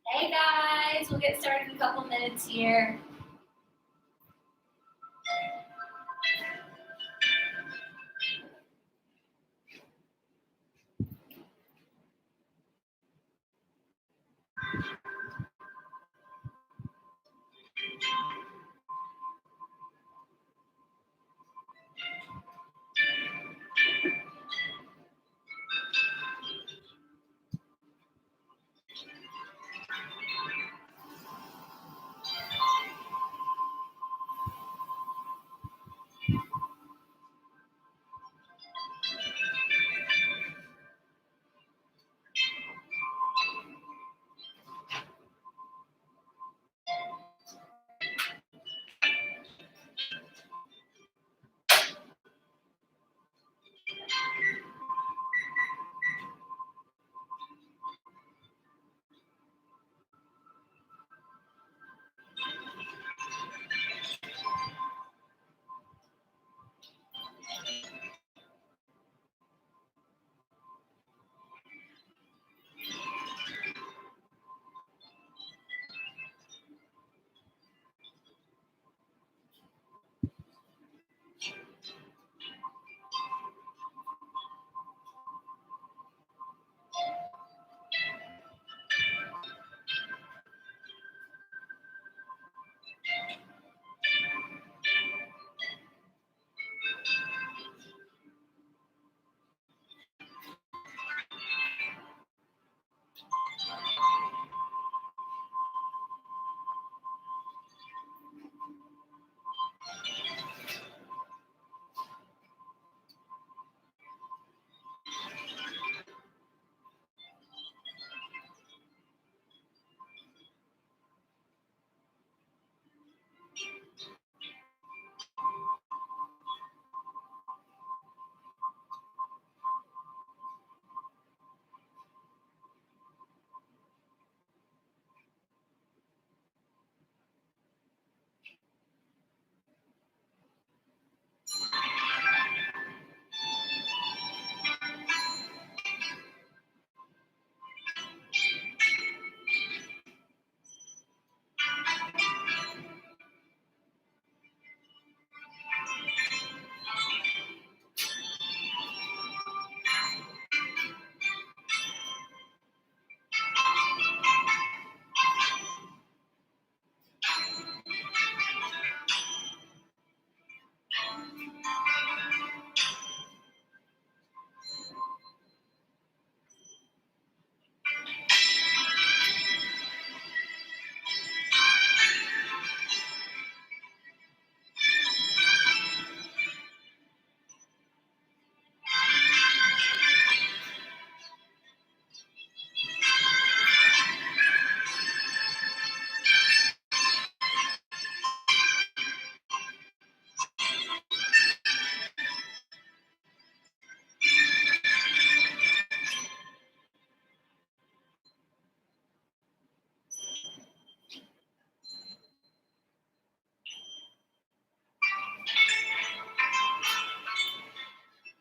Hey guys, we'll get started in a couple minutes here.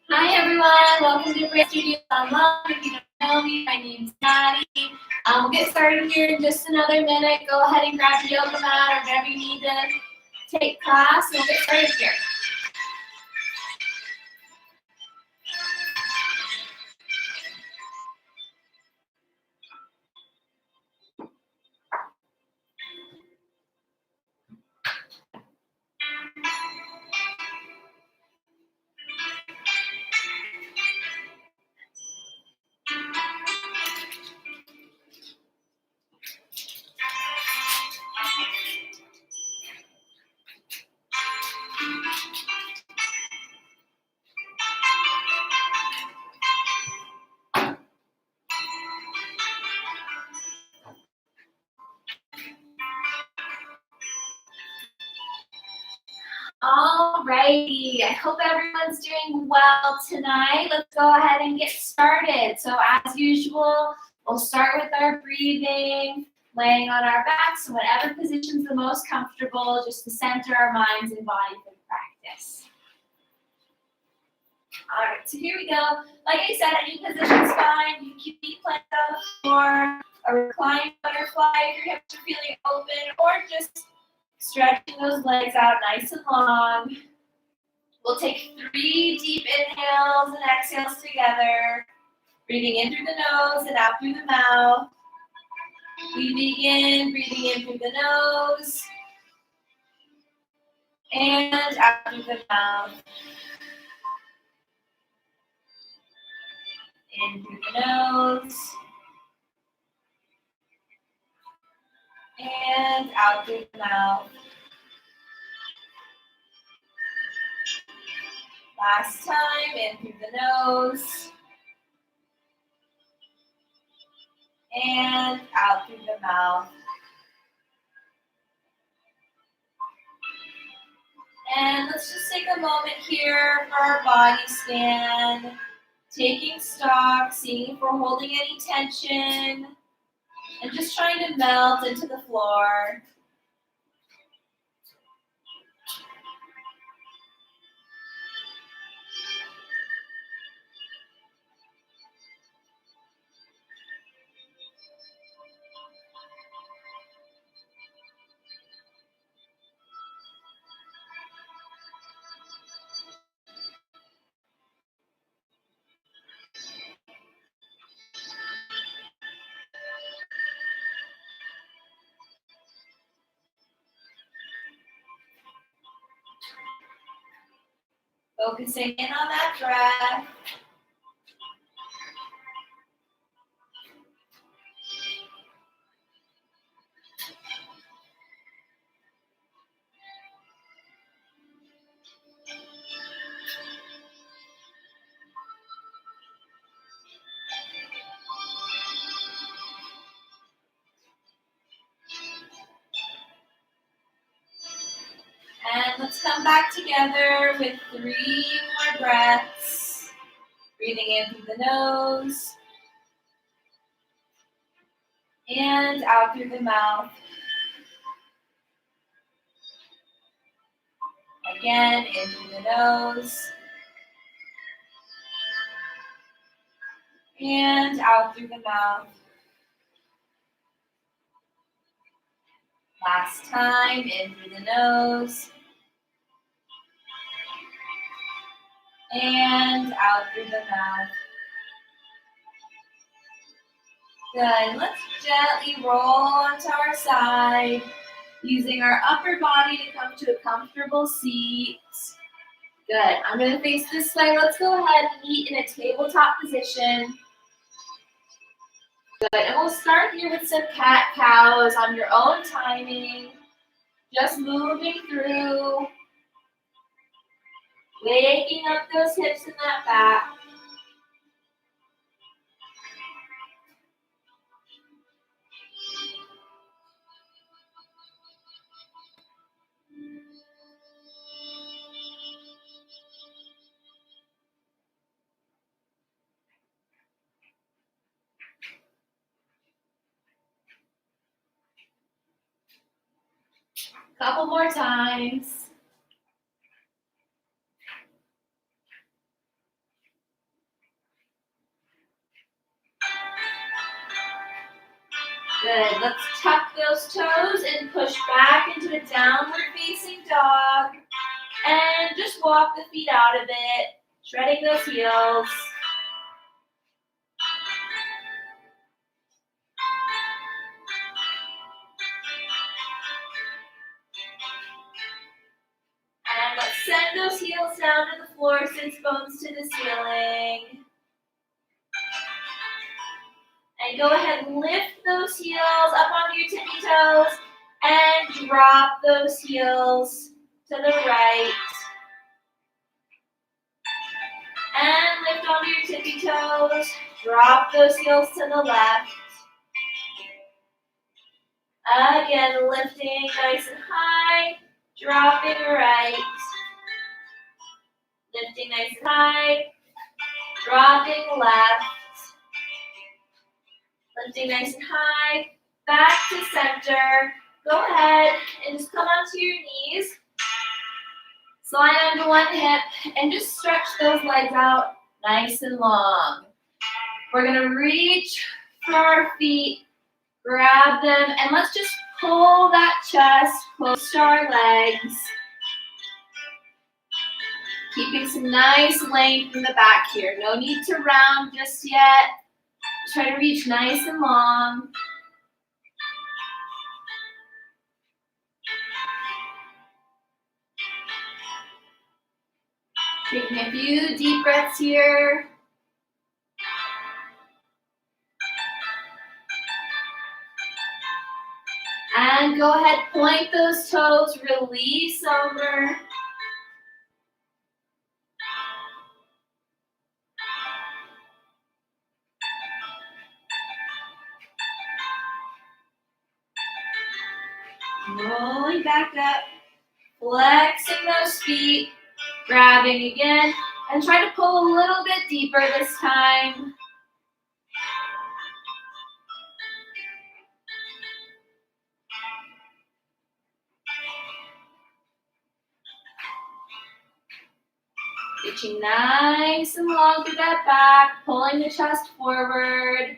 Hi everyone, welcome to BreakOut Studios Online. If you don't know me, my name's Maddy. We'll get started here in just another minute. Go ahead and grab your yoga mat or whatever you need to take class, and we'll get started here. Alrighty, I hope everyone's doing well tonight. Let's go ahead and get started. So as usual, we'll start with our breathing, laying on our backs, in whatever position's the most comfortable, just to center our minds and body for the practice. Alright, so here we go. Like I said, any position's fine. You can keep planted on the floor a reclined butterfly if your hips are feeling open, or just stretching those legs out nice and long. We'll take 3 deep inhales and exhales together, breathing in through the nose and out through the mouth. We begin breathing in through the nose and out through the mouth. In through the nose and out through the mouth. Last time, in through the nose and out through the mouth. And let's just take a moment here for our body scan, taking stock, seeing if we're holding any tension, and just trying to melt into the floor. Focusing in on that breath. And let's come back together with 3 more breaths. Breathing in through the nose and out through the mouth. Again, in through the nose and out through the mouth. Last time, in through the nose and out through the mouth. Good. Let's gently roll onto our side, using our upper body to come to a comfortable seat. Good. I'm going to face this way. Let's go ahead and meet in a tabletop position. Good. And we'll start here with some cat-cows on your own timing. Just moving through, waking up those hips and that back. Couple more times. Good. Let's tuck those toes and push back into a downward facing dog. And just walk the feet out of it, shredding those heels. And let's send those heels down to the floor, sits bones to the ceiling. And go ahead and lift those heels up onto your tippy toes and drop those heels to the right. And lift onto your tippy toes, drop those heels to the left. Again, lifting nice and high, dropping right. Lifting nice and high, dropping left. Lifting nice and high, back to center. Go ahead and just come onto your knees. Slide onto one hip and just stretch those legs out nice and long. We're gonna reach for our feet Grab them, and let's just pull that chest close to our legs. Keeping some nice length in the back here. No need to round just yet. Try to reach nice and long. Taking a few deep breaths here. And go ahead, point those toes, release over. Rolling back up, flexing those feet, grabbing again, and try to pull a little bit deeper this time. Reaching nice and long through that back, pulling the chest forward,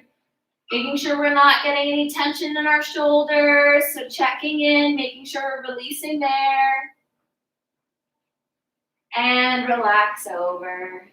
making sure we're not getting any tension in our shoulders, so checking in, making sure we're releasing there, and relax over.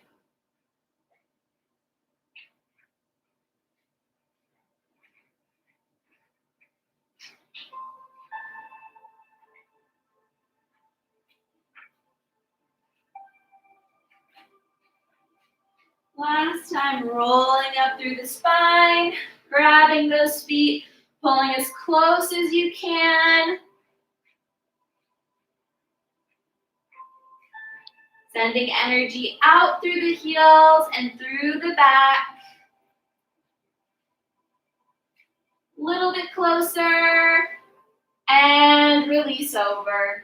Last time, rolling up through the spine, grabbing those feet, pulling as close as you can. Sending energy out through the heels and through the back. A little bit closer, and release over.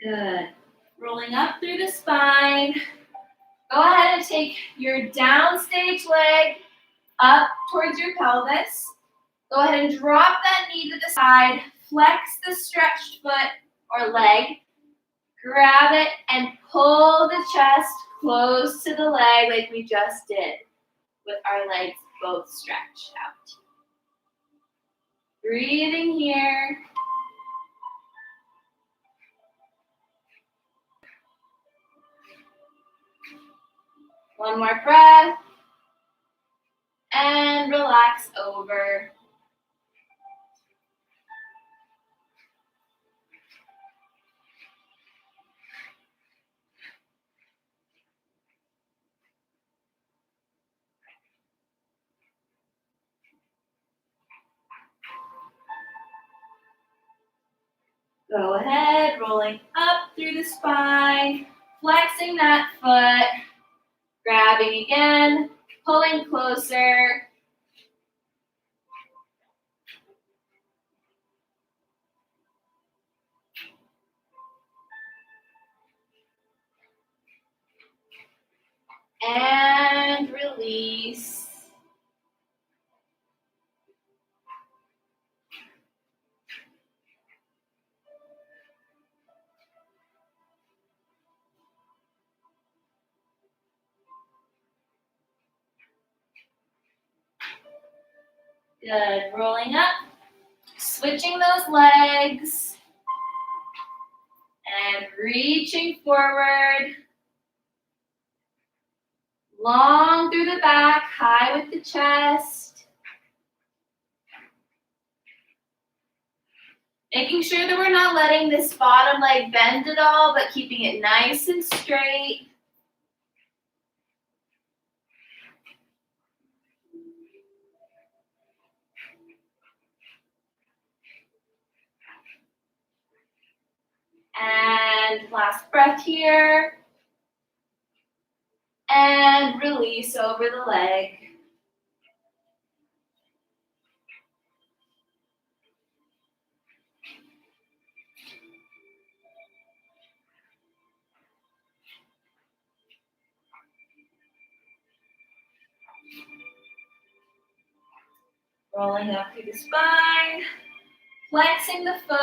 Good. Rolling up through the spine. Go ahead and take your downstage leg up towards your pelvis. Go ahead and drop that knee to the side. Flex the stretched foot or leg. Grab it and pull the chest close to the leg like we just did, with our legs both stretched out. Breathing here. One more breath. And relax over. Go ahead, rolling up through the spine, flexing that foot, grabbing again, pulling closer. And release. Good, rolling up, switching those legs, and reaching forward. Long through the back, high with the chest. Making sure that we're not letting this bottom leg bend at all, but keeping it nice and straight. And last breath here. And release over the leg. Rolling up through the spine, flexing the foot,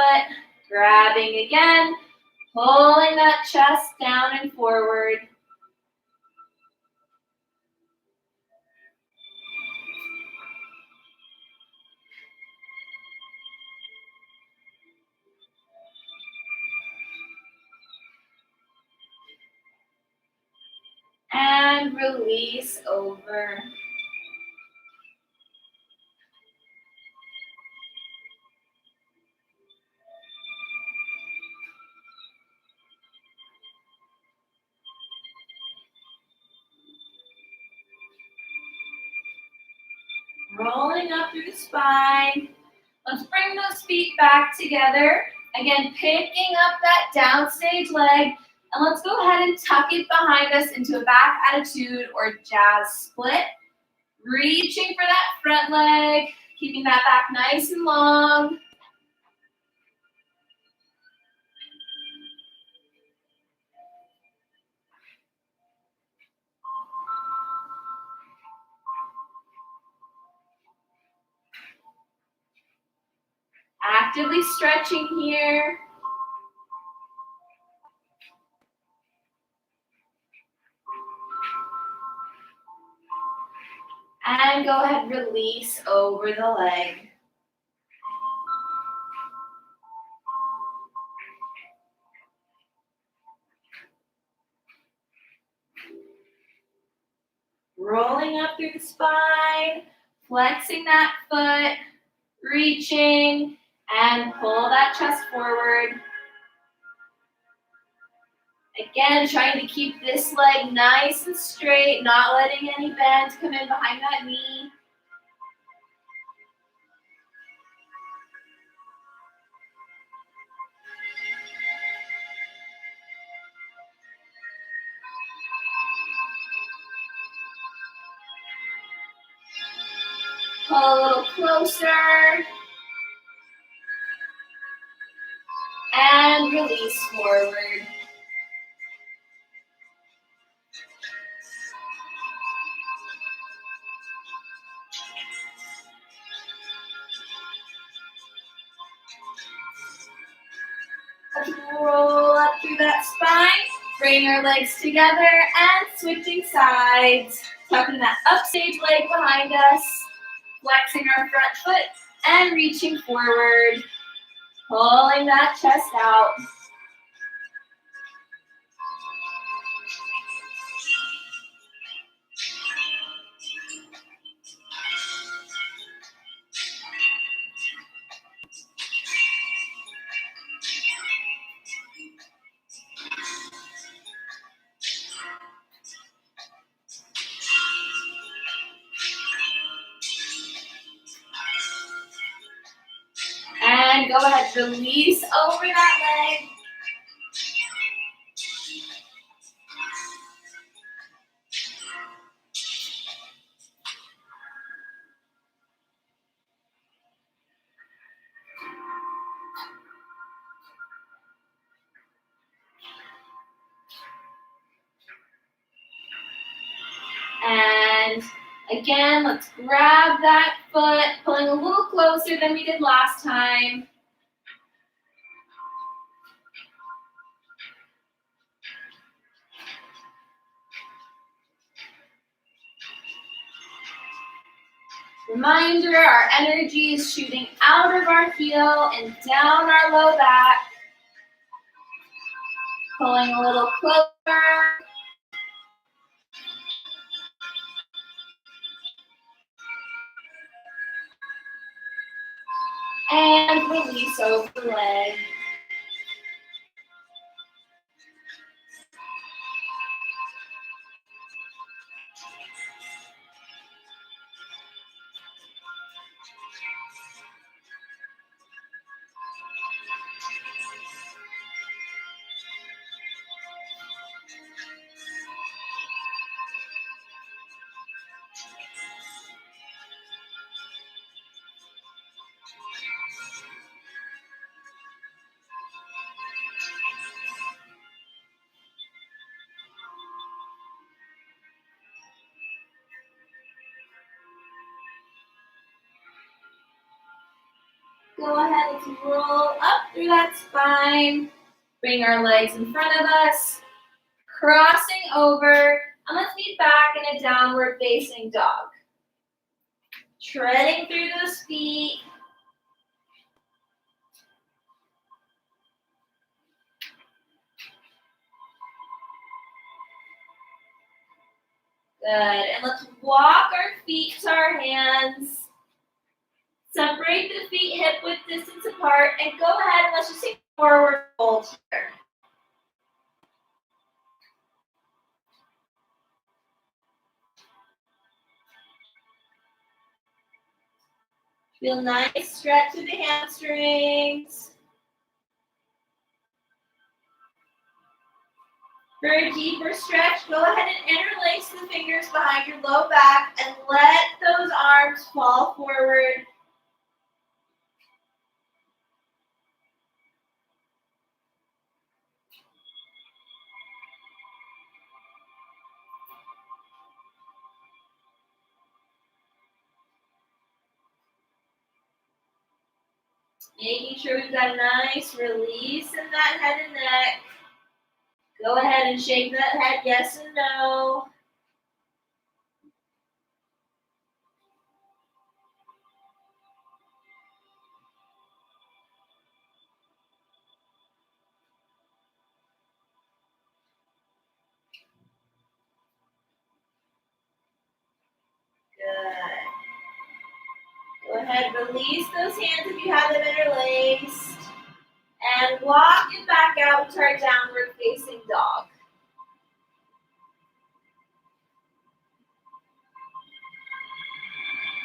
grabbing again, pulling that chest down and forward. And release over. Rolling up through the spine. Let's bring those feet back together. Again, picking up that downstage leg. And let's go ahead and tuck it behind us into a back attitude or jazz split. Reaching for that front leg, keeping that back nice and long. Actively stretching here. And go ahead, release over the leg. Rolling up through the spine, flexing that foot, reaching, and pull that chest forward. Again, trying to keep this leg nice and straight, not letting any bend come in behind that knee. Pull a little closer. And release forward. Let's roll up through that spine. Bring our legs together and switching sides. Tucking that upstage leg behind us. Flexing our front foot and reaching forward. Pulling that chest out. And go ahead, release over that leg. And again, let's grab that foot, pulling a little closer than we did last time. Reminder, our energy is shooting out of our heel and down our low back. Pulling a little closer. And release over the leg. Go ahead, let's roll up through that spine. Bring our legs in front of us. Crossing over. And let's meet back in a downward facing dog. Treading through those feet. Good. And let's walk our feet to our hands. Separate the feet hip width distance apart and go ahead and let's just take a forward fold here. Feel nice stretch of the hamstrings. For a deeper stretch, go ahead and interlace the fingers behind your low back and let those arms fall forward. Making sure we've got a nice release in that head and neck. Go ahead and shake that head yes and no. Good. Go ahead, release those hands if you have them interlaced. And walk it back out to our downward facing dog.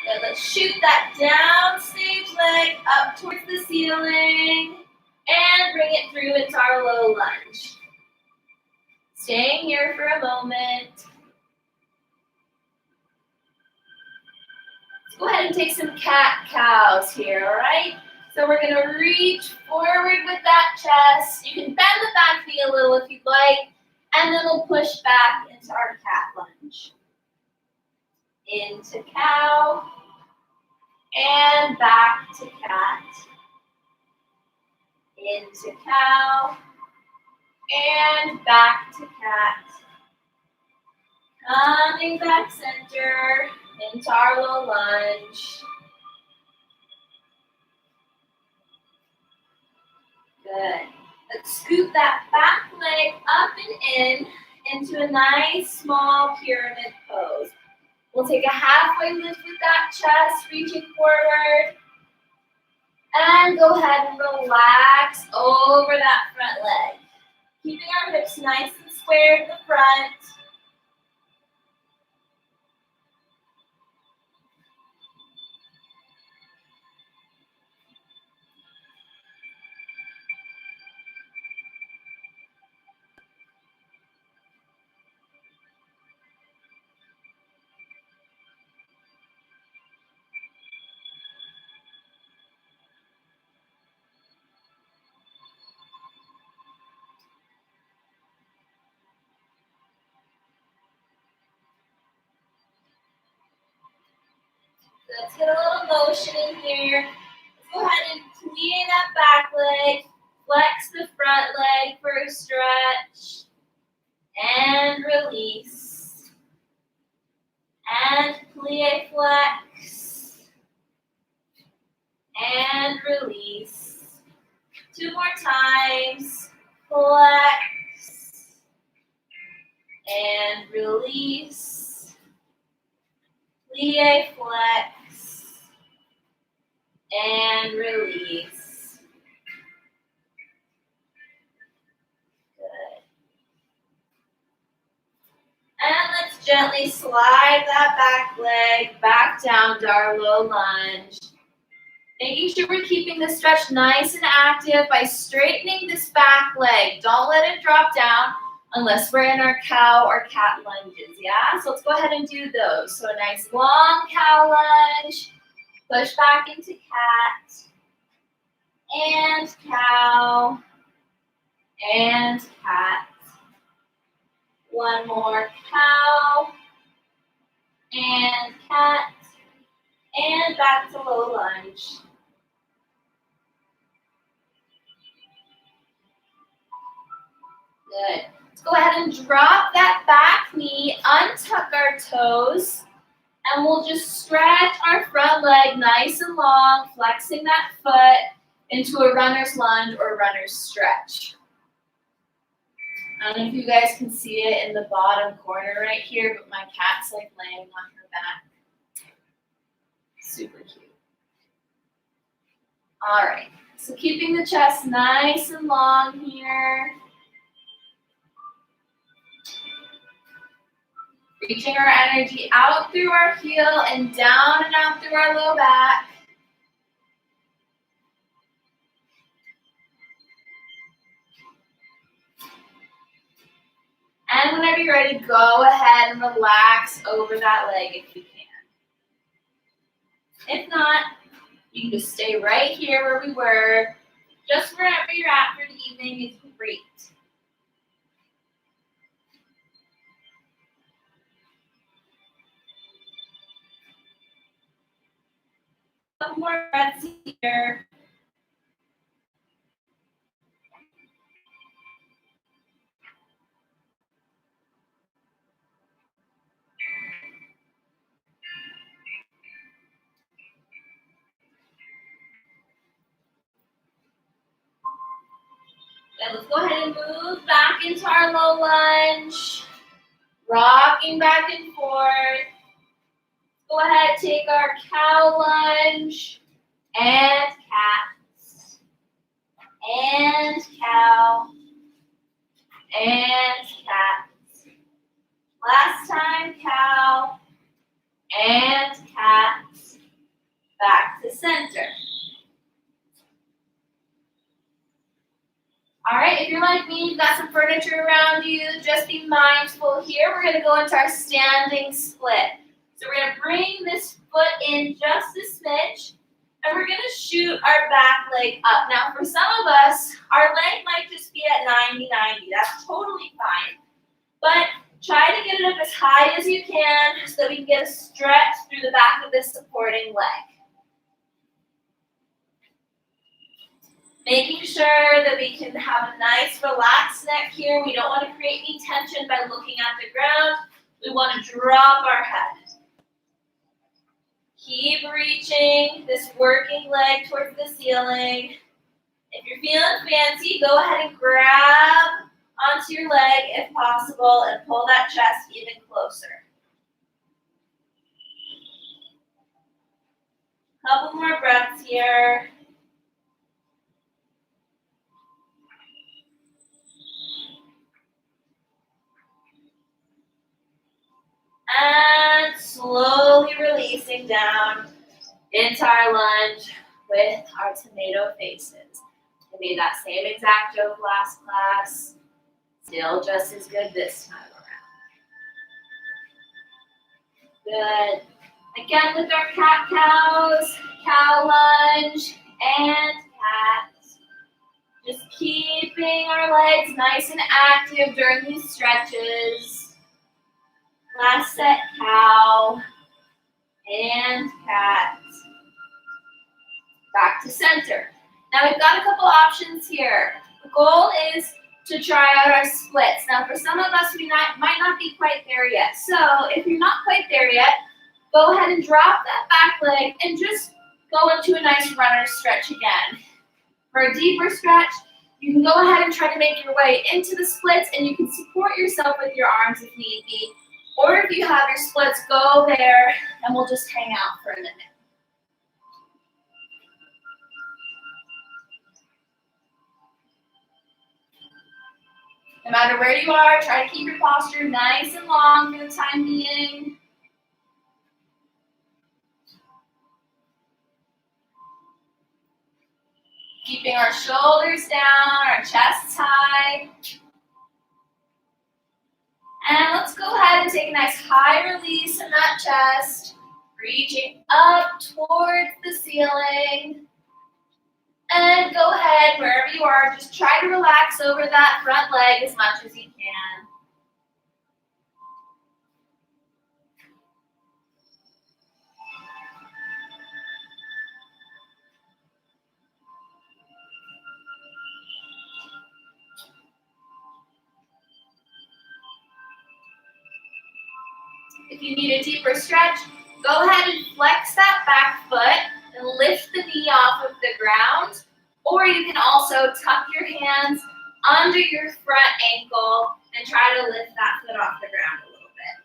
Good, let's shoot that down stage leg up towards the ceiling and bring it through into our low lunge. Staying here for a moment. Let's go ahead and take some cat-cows here, all right? So we're gonna reach forward with that chest. You can bend the back knee a little if you'd like, and then we'll push back into our cat lunge. Into cow, and back to cat. Into cow, and back to cat. Coming back center, into our low lunge. Good. Let's scoop that back leg up and in into a nice small pyramid pose. We'll take a halfway lift with that chest, reaching forward. And go ahead and relax over that front leg. Keeping our hips nice and square to the front. Let's get a little motion in here. Let's go ahead and plie that back leg. Flex the front leg for a stretch. And release. And plie, flex. And release. 2 more times. Flex. And release. Plie, flex. And release. Good. And let's gently slide that back leg back down to our low lunge. Making sure we're keeping the stretch nice and active by straightening this back leg. Don't let it drop down unless we're in our cow or cat lunges, yeah? So let's go ahead and do those. So a nice long cow lunge. Push back into cat. And cow. And cat. One more cow. And cat. And back to low lunge. Good. Let's go ahead and drop that back knee, untuck our toes, and we'll just stretch our front leg nice and long, flexing that foot into a runner's lunge or runner's stretch. I don't know if you guys can see it in the bottom corner right here, but my cat's like laying on her back. Super cute. All right, so keeping the chest nice and long here. Reaching our energy out through our heel and down and out through our low back. And whenever you're ready, go ahead and relax over that leg if you can. If not, you can just stay right here where we were. Just wherever you're at for the evening is great. Couple more breaths here. Then let's go ahead and move back into our low lunge. Rocking back and forth. Go ahead, take our cow lunge and cats. And cow. And cats. Last time, cow and cats. Back to center. All right, if you're like me, you've got some furniture around you, just be mindful here. We're going to go into our standing split. So we're going to bring this foot in just a smidge, and we're going to shoot our back leg up. Now, for some of us, our leg might just be at 90-90. That's totally fine. But try to get it up as high as you can so that we can get a stretch through the back of this supporting leg. Making sure that we can have a nice relaxed neck here. We don't want to create any tension by looking at the ground. We want to drop our head. Keep reaching this working leg towards the ceiling. If you're feeling fancy, go ahead and grab onto your leg if possible and pull that chest even closer. Couple more breaths here. And slowly releasing down into our lunge with our tomato faces. I made that same exact joke last class. Still just as good this time around. Good. Again with our cat-cows, cow lunge, and cats. Just keeping our legs nice and active during these stretches. Last set, cow and cat. Back to center. Now we've got a couple options here. The goal is to try out our splits. Now for some of us, we might not be quite there yet. So if you're not quite there yet, go ahead and drop that back leg and just go into a nice runner stretch again. For a deeper stretch, you can go ahead and try to make your way into the splits, and you can support yourself with your arms if need be. Or if you have your splits, go there, and we'll just hang out for a minute. No matter where you are, try to keep your posture nice and long for the time being. Keeping our shoulders down, our chests high. And let's go ahead and take a nice high release in that chest, reaching up towards the ceiling. And go ahead, wherever you are, just try to relax over that front leg as much as you can. If you need a deeper stretch, go ahead and flex that back foot and lift the knee off of the ground. Or you can also tuck your hands under your front ankle and try to lift that foot off the ground a little bit.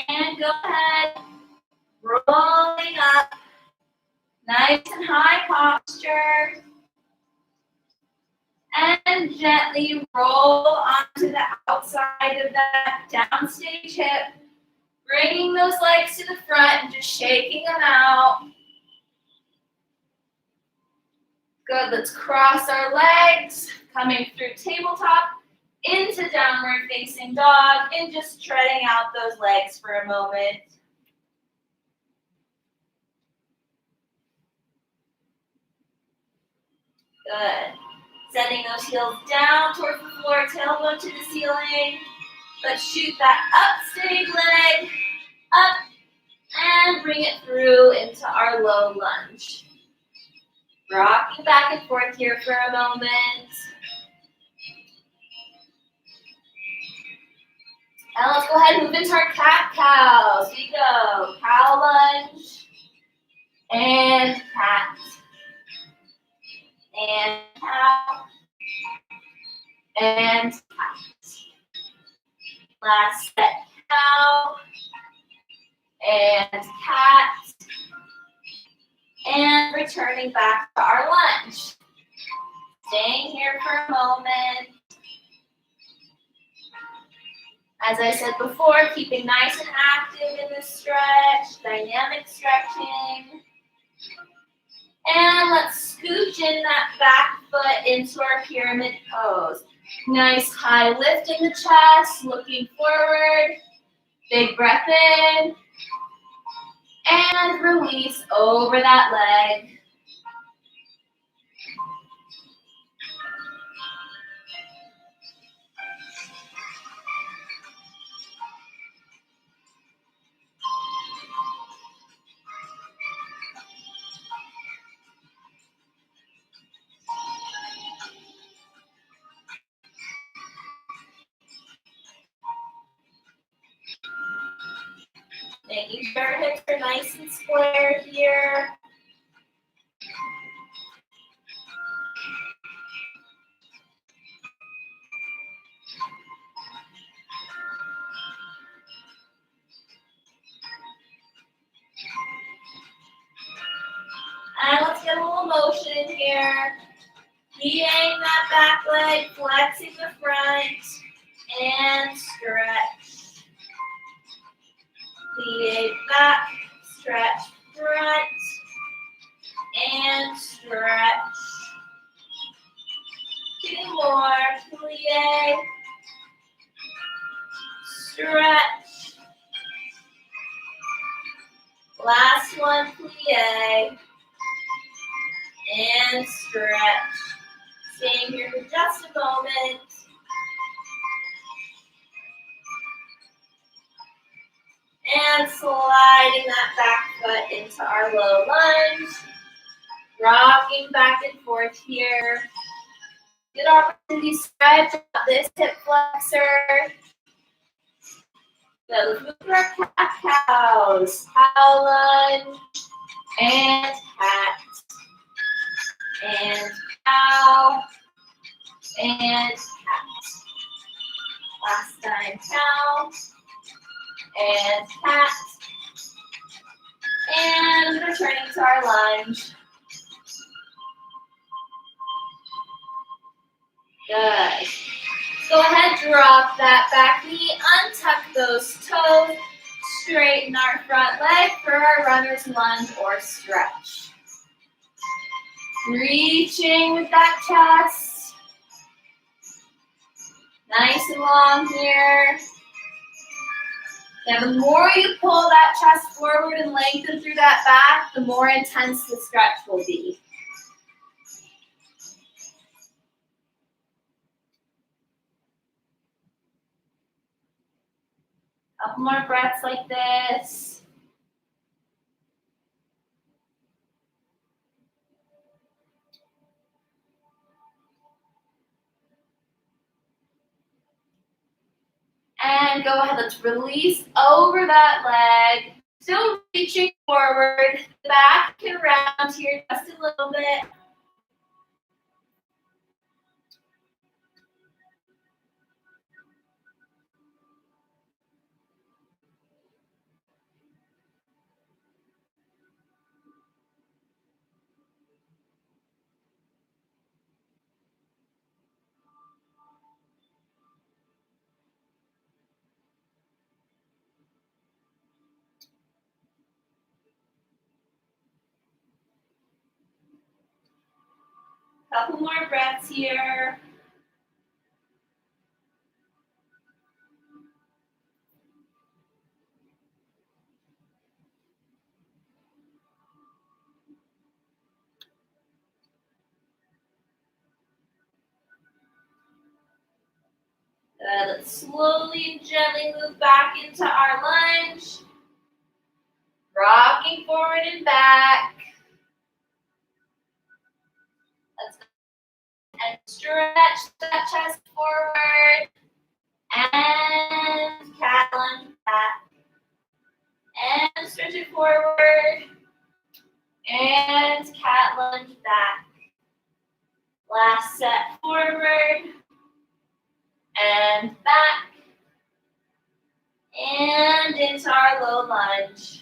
And go ahead, rolling up, nice and high posture. And gently roll onto the outside of that downstage hip, bringing those legs to the front and just shaking them out. Good, let's cross our legs, coming through tabletop into downward facing dog and just treading out those legs for a moment. Good. Sending those heels down towards the floor, tailbone to the ceiling. Let's shoot that upstage leg up and bring it through into our low lunge. Rocking back and forth here for a moment. And let's go ahead and move into our cat-cow. Here we go. Cow lunge and cat. And cow. And cat. Last set, cow. And cat. And returning back to our lunge. Staying here for a moment. As I said before, keeping nice and active in this stretch, dynamic stretching. And let's scooch in that back foot into our pyramid pose. Nice high lift in the chest, looking forward. Big breath in. And release over that leg. Making sure our hips are nice and square here. And let's get a little motion here. Kneeing that back leg, flexing the front, and stretch. Plie back, stretch front, and stretch. Two more, plie, stretch. Last one, plie, and stretch. Staying here for just a moment. And sliding that back foot into our low lunge. Rocking back and forth here. Good opportunity to stretch out this hip flexor. So let's move to our cat-cows. Cow lunge and cat. And cow and cat. Last time, cow and cat. And returning to our lunge. Good. Go ahead, drop that back knee, untuck those toes, straighten our front leg for our runner's lunge or stretch. Reaching with that chest. Nice and long here. Now, the more you pull that chest forward and lengthen through that back, the more intense the stretch will be. A couple more breaths like this. And go ahead, let's release over that leg. Still reaching forward. The back can round here just a little bit. Couple more breaths here. Good. Let's slowly and gently move back into our lunge. Rocking forward and back. Let's go and stretch that chest forward. And cat lunge back. And stretch it forward. And cat lunge back. Last set forward. And back. And into our low lunge.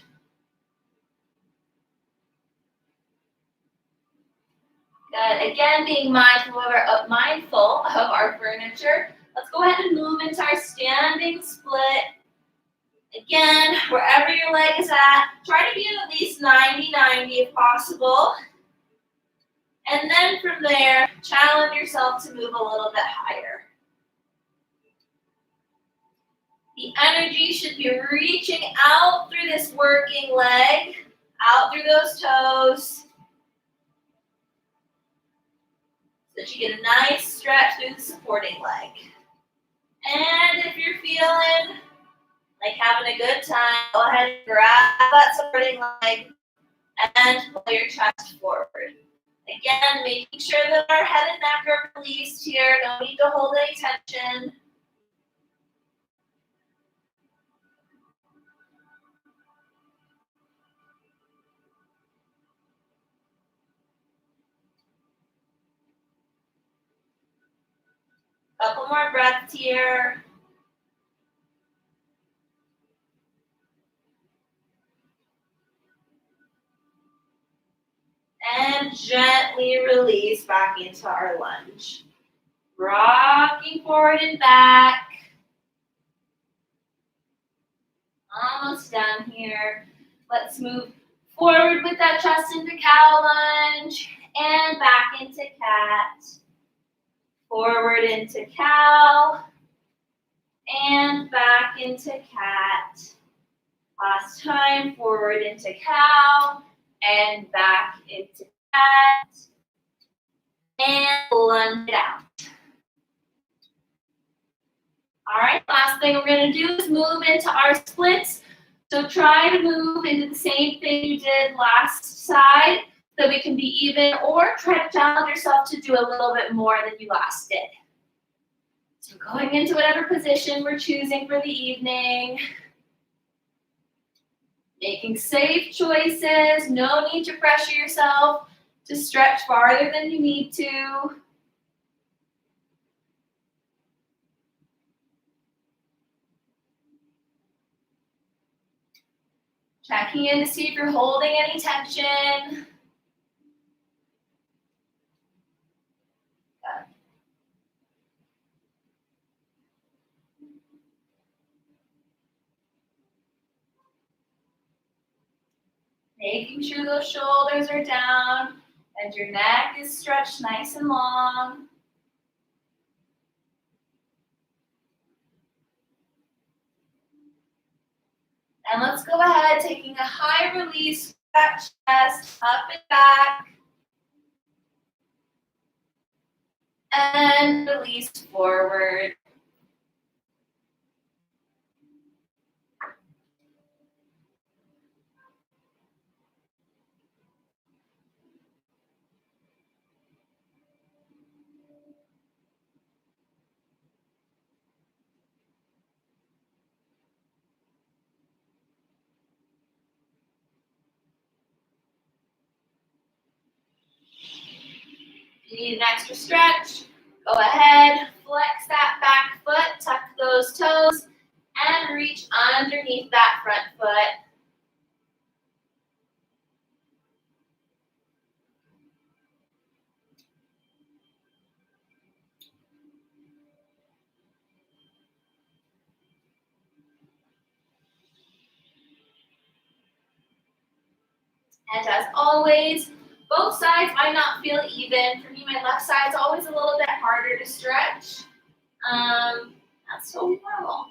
Good. Again, being mindful of our furniture. Let's go ahead and move into our standing split. Again, wherever your leg is at, try to be at least 90-90 if possible. And then from there, challenge yourself to move a little bit higher. The energy should be reaching out through this working leg, out through those toes, so that you get a nice stretch through the supporting leg. And if you're feeling like having a good time, go ahead and grab that supporting leg and pull your chest forward. Again, making sure that our head and neck are released here. No need to hold any tension. Couple more breaths here. And gently release back into our lunge. Rocking forward and back. Almost done here. Let's move forward with that chest into cow lunge and back into cat. Forward into cow and back into cat. Last time, forward into cow and back into cat. And lunge it out. All right, last thing we're going to do is move into our splits. So try to move into the same thing you did last side so we can be even, or try to challenge yourself to do a little bit more than you last did. So going into whatever position we're choosing for the evening. Making safe choices, no need to pressure yourself to stretch farther than you need to. Checking in to see if you're holding any tension. Good. Making sure those shoulders are down and your neck is stretched nice and long. And let's go ahead, taking a high release, that chest up and back. And release forward. you need an extra stretch, go ahead, flex that back foot, tuck those toes, and reach underneath that front foot. And as always, both sides might not feel even. For me, my left side's always a little bit harder to stretch. That's totally normal.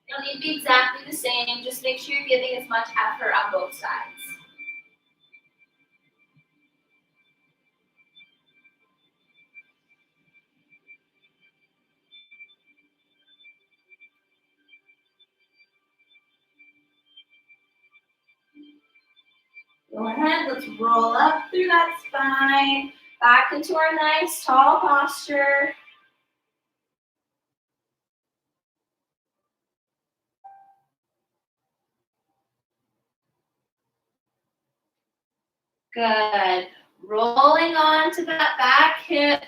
You don't need to be exactly the same. Just make sure you're giving as much effort on both sides. Go ahead, let's roll up through that spine, back into our nice tall posture. Good. Rolling on to that back hip,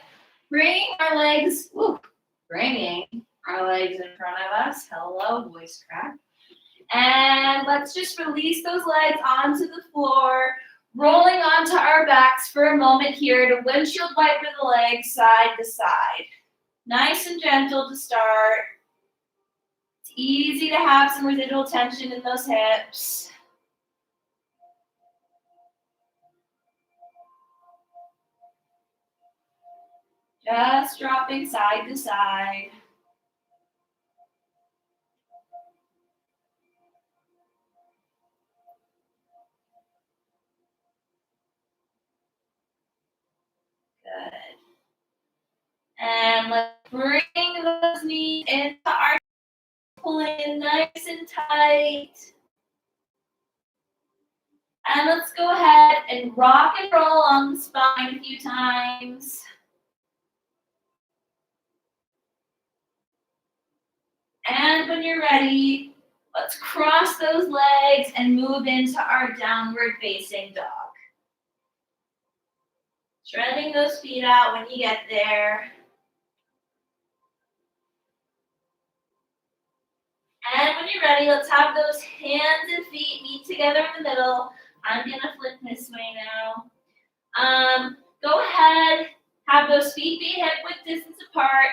bringing our legs in front of us. Hello, voice crack. And let's just release those legs onto the floor, rolling onto our backs for a moment here to windshield wiper the legs side to side. Nice and gentle to start. It's easy to have some residual tension in those hips. Just dropping side to side. Good. And let's bring those knees into our pull in nice and tight. And let's go ahead and rock and roll on the spine a few times. And when you're ready, let's cross those legs and move into our downward facing dog. Shredding those feet out when you get there. And when you're ready, let's have those hands and feet meet together in the middle. I'm gonna flip this way now. Go ahead, have those feet be hip width distance apart.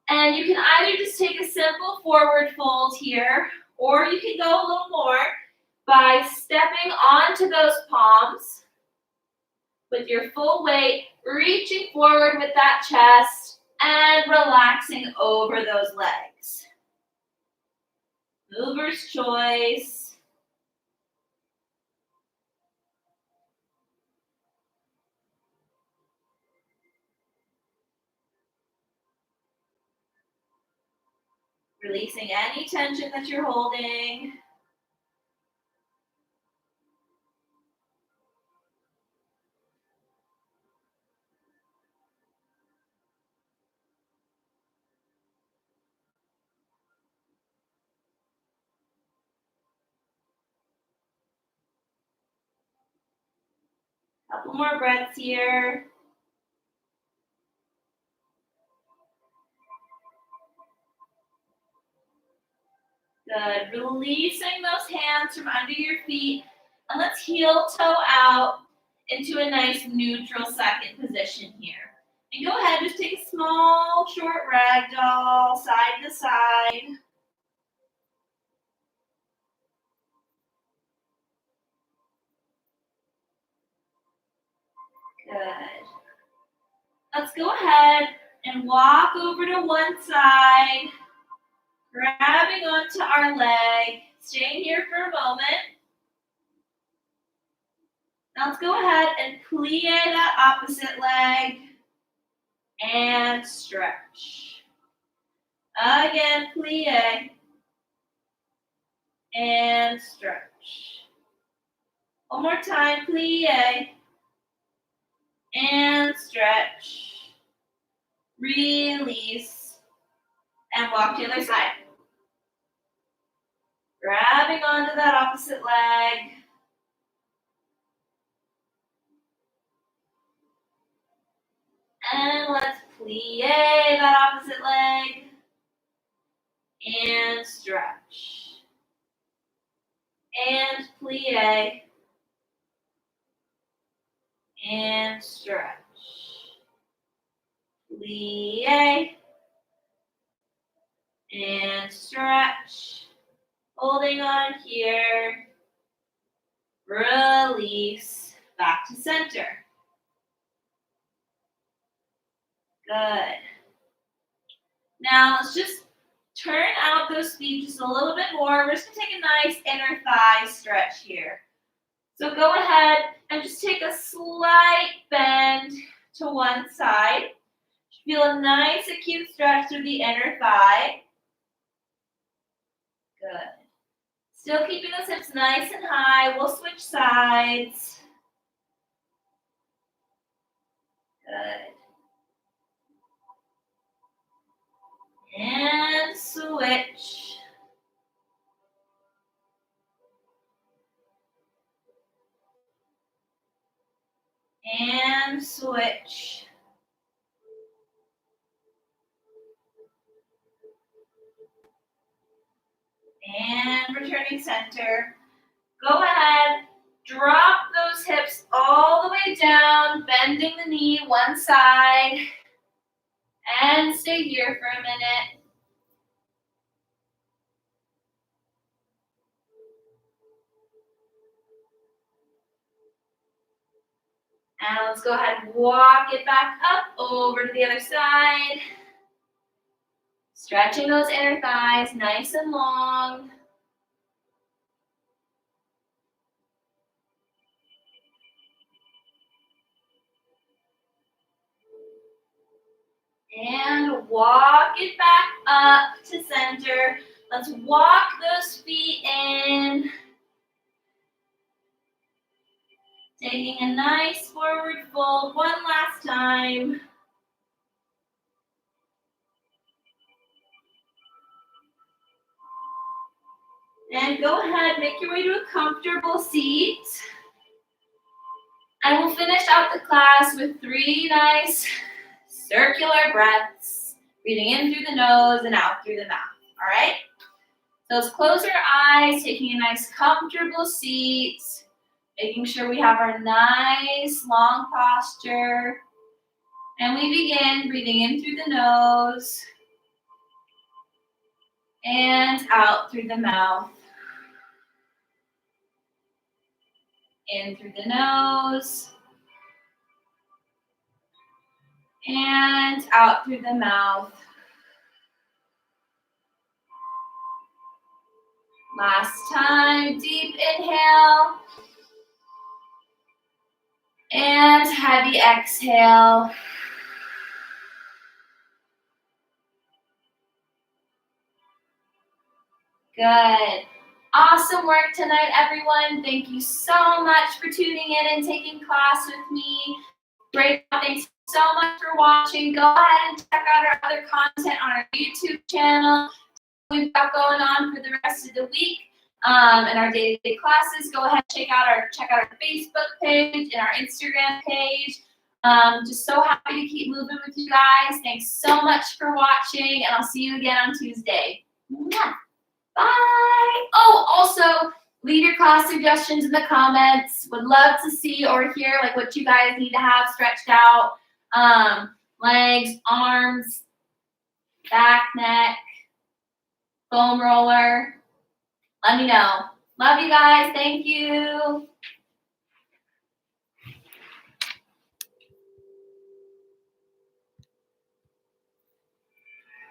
And you can either just take a simple forward fold here, or you can go a little more by stepping onto those palms with your full weight, reaching forward with that chest and relaxing over those legs. Mover's choice. Releasing any tension that you're holding. Couple more breaths here. Good. Releasing those hands from under your feet. And let's heel toe out into a nice neutral second position here. And go ahead, just take a small, short ragdoll, side to side. Good. Let's go ahead and walk over to one side, grabbing onto our leg, staying here for a moment. Now let's go ahead and plie that opposite leg and stretch. Again, plie and stretch. One more time, plie and stretch. Release and walk to the other side. Grabbing onto that opposite leg. plie that opposite leg. And stretch. And plie. And stretch. Plie. And stretch. Holding on here. Release. Back to center. Good. Now let's just turn out those feet just a little bit more. We're just going to take a nice inner thigh stretch here. So go ahead and just take a slight bend to one side. Feel a nice acute stretch through the inner thigh. Good. Still keeping those hips nice and high. We'll switch sides. Good. And switch. And switch. And returning center. Go ahead, drop those hips all the way down, bending the knee one side. And stay here for a minute. And let's go ahead and walk it back up over to the other side. Stretching those inner thighs nice and long. And walk it back up to center. Let's walk those feet in. Taking a nice forward fold one last time. And go ahead, make your way to a comfortable seat. And we'll finish out the class with 3 nice circular breaths. Breathing in through the nose and out through the mouth, all right? So let's close our eyes, taking a nice comfortable seat. Making sure we have our nice long posture. And we begin breathing in through the nose and out through the mouth. In through the nose and out through the mouth. Last time, deep inhale and heavy exhale. Good. Awesome work tonight, everyone. Thank you so much for tuning in and taking class with me. Great. Thanks so much for watching. Go ahead and check out our other content on our YouTube channel. We've got going on for the rest of the week and our day-to-day classes. Go ahead and check out our Facebook page and our Instagram page. Just so happy to keep moving with you guys. Thanks so much for watching, and I'll see you again on Tuesday. Yeah. Bye. Oh, also, leave your class suggestions in the comments. Would love to see or hear like what you guys need to have stretched out. Legs, arms, back, neck, foam roller. Let me know. Love you guys. Thank you.